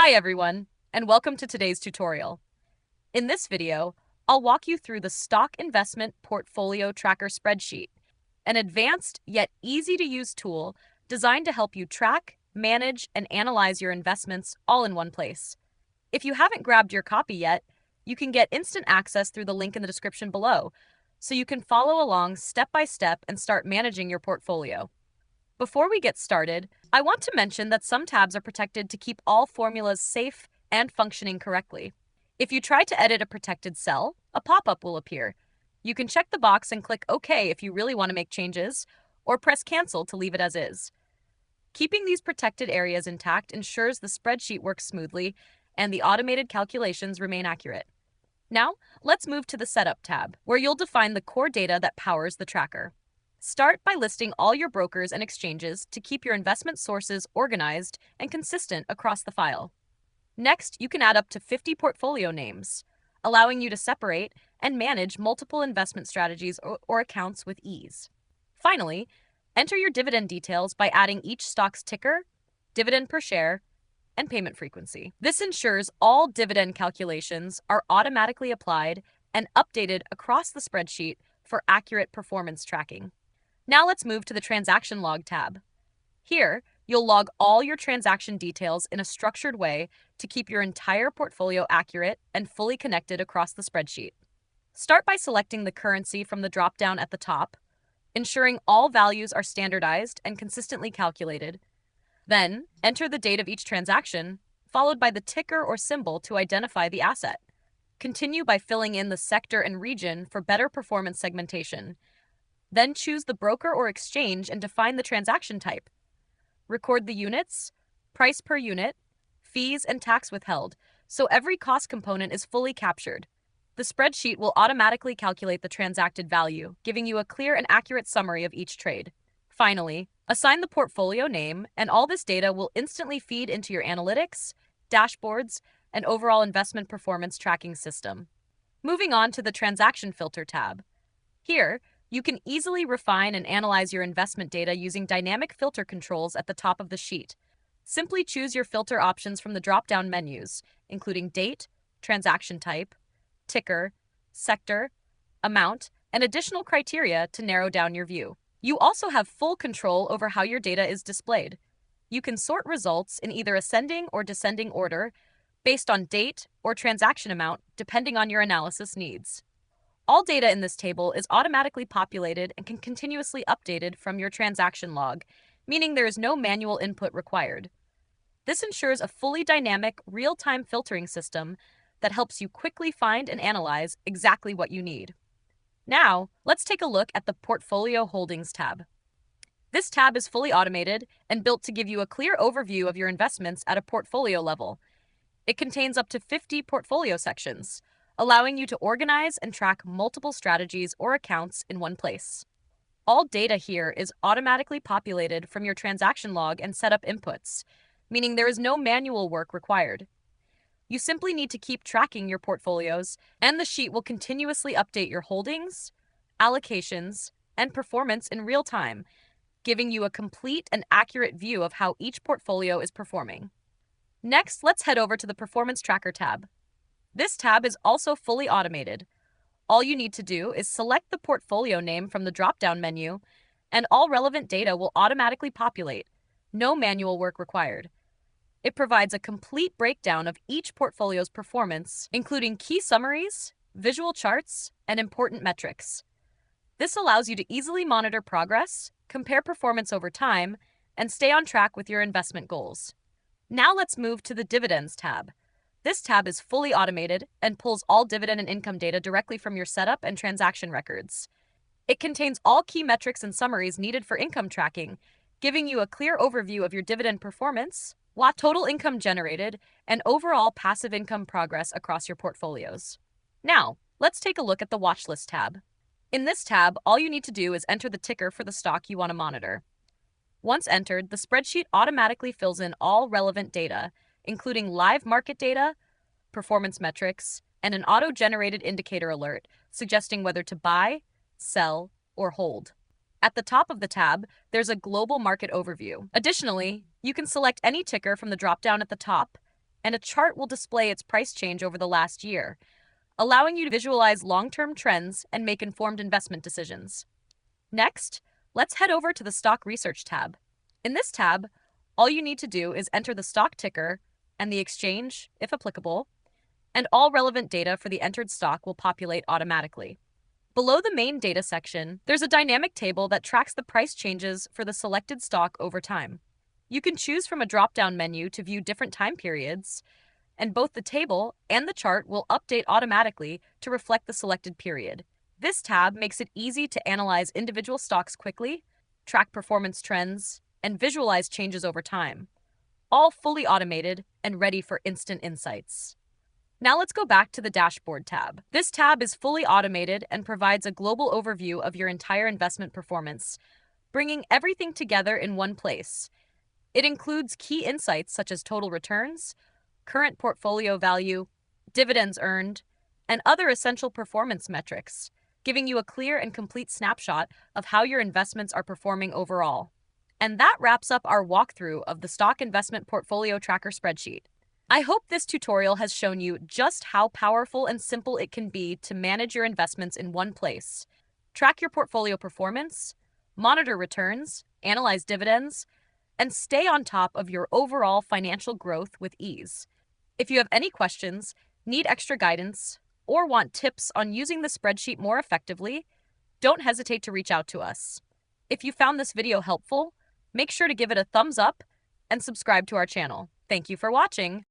Hi everyone, and welcome to today's tutorial. In this video, I'll walk you through the Stock Investment Portfolio Tracker spreadsheet, an advanced yet easy-to-use tool designed to help you track, manage, and analyze your investments all in one place. If you haven't grabbed your copy yet, you can get instant access through the link in the description below, so you can follow along step by step and start managing your portfolio. Before we get started, I want to mention that some tabs are protected to keep all formulas safe and functioning correctly. If you try to edit a protected cell, a pop-up will appear. You can check the box and click OK if you really want to make changes, or press Cancel to leave it as is. Keeping these protected areas intact ensures the spreadsheet works smoothly and the automated calculations remain accurate. Now, let's move to the Setup tab, where you'll define the core data that powers the tracker. Start by listing all your brokers and exchanges to keep your investment sources organized and consistent across the file. Next, you can add up to 50 portfolio names, allowing you to separate and manage multiple investment strategies or accounts with ease. Finally, enter your dividend details by adding each stock's ticker, dividend per share, and payment frequency. This ensures all dividend calculations are automatically applied and updated across the spreadsheet for accurate performance tracking. Now let's move to the Transaction Log tab. Here, you'll log all your transaction details in a structured way to keep your entire portfolio accurate and fully connected across the spreadsheet. Start by selecting the currency from the drop-down at the top, ensuring all values are standardized and consistently calculated. Then, enter the date of each transaction, followed by the ticker or symbol to identify the asset. Continue by filling in the sector and region for better performance segmentation. Then choose the broker or exchange and define the transaction type. Record the units, price per unit, fees, and tax withheld, so every cost component is fully captured. The spreadsheet will automatically calculate the transacted value, giving you a clear and accurate summary of each trade. Finally, assign the portfolio name, and all this data will instantly feed into your analytics, dashboards, and overall investment performance tracking system. Moving on to the Transaction Filter tab. Here, you can easily refine and analyze your investment data using dynamic filter controls at the top of the sheet. Simply choose your filter options from the drop-down menus, including date, transaction type, ticker, sector, amount, and additional criteria to narrow down your view. You also have full control over how your data is displayed. You can sort results in either ascending or descending order based on date or transaction amount, depending on your analysis needs. All data in this table is automatically populated and can continuously updated from your transaction log, meaning there is no manual input required. This ensures a fully dynamic, real-time filtering system that helps you quickly find and analyze exactly what you need. Now, let's take a look at the Portfolio Holdings tab. This tab is fully automated and built to give you a clear overview of your investments at a portfolio level. It contains up to 50 portfolio sections, allowing you to organize and track multiple strategies or accounts in one place. All data here is automatically populated from your transaction log and setup inputs, meaning there is no manual work required. You simply need to keep tracking your portfolios, and the sheet will continuously update your holdings, allocations, and performance in real time, giving you a complete and accurate view of how each portfolio is performing. Next, let's head over to the Performance Tracker tab. This tab is also fully automated. All you need to do is select the portfolio name from the drop-down menu, and all relevant data will automatically populate. No manual work required. It provides a complete breakdown of each portfolio's performance, including key summaries, visual charts, and important metrics. This allows you to easily monitor progress, compare performance over time, and stay on track with your investment goals. Now let's move to the Dividends tab. This tab is fully automated and pulls all dividend and income data directly from your setup and transaction records. It contains all key metrics and summaries needed for income tracking, giving you a clear overview of your dividend performance, total income generated, and overall passive income progress across your portfolios. Now, let's take a look at the Watchlist tab. In this tab, all you need to do is enter the ticker for the stock you want to monitor. Once entered, the spreadsheet automatically fills in all relevant data, including live market data, performance metrics, and an auto-generated indicator alert suggesting whether to buy, sell, or hold. At the top of the tab, there's a global market overview. Additionally, you can select any ticker from the drop-down at the top and a chart will display its price change over the last year, allowing you to visualize long-term trends and make informed investment decisions. Next, let's head over to the Stock Research tab. In this tab, all you need to do is enter the stock ticker and the exchange, if applicable, and all relevant data for the entered stock will populate automatically. Below the main data section, there's a dynamic table that tracks the price changes for the selected stock over time. You can choose from a drop-down menu to view different time periods, and both the table and the chart will update automatically to reflect the selected period. This tab makes it easy to analyze individual stocks quickly, track performance trends, and visualize changes over time, all fully automated and ready for instant insights. Now let's go back to the Dashboard tab. This tab is fully automated and provides a global overview of your entire investment performance, bringing everything together in one place. It includes key insights such as total returns, current portfolio value, dividends earned, and other essential performance metrics, giving you a clear and complete snapshot of how your investments are performing overall. And that wraps up our walkthrough of the Stock Investment Portfolio Tracker spreadsheet. I hope this tutorial has shown you just how powerful and simple it can be to manage your investments in one place. Track your portfolio performance, monitor returns, analyze dividends, and stay on top of your overall financial growth with ease. If you have any questions, need extra guidance, or want tips on using the spreadsheet more effectively, don't hesitate to reach out to us. If you found this video helpful, make sure to give it a thumbs up and subscribe to our channel. Thank you for watching.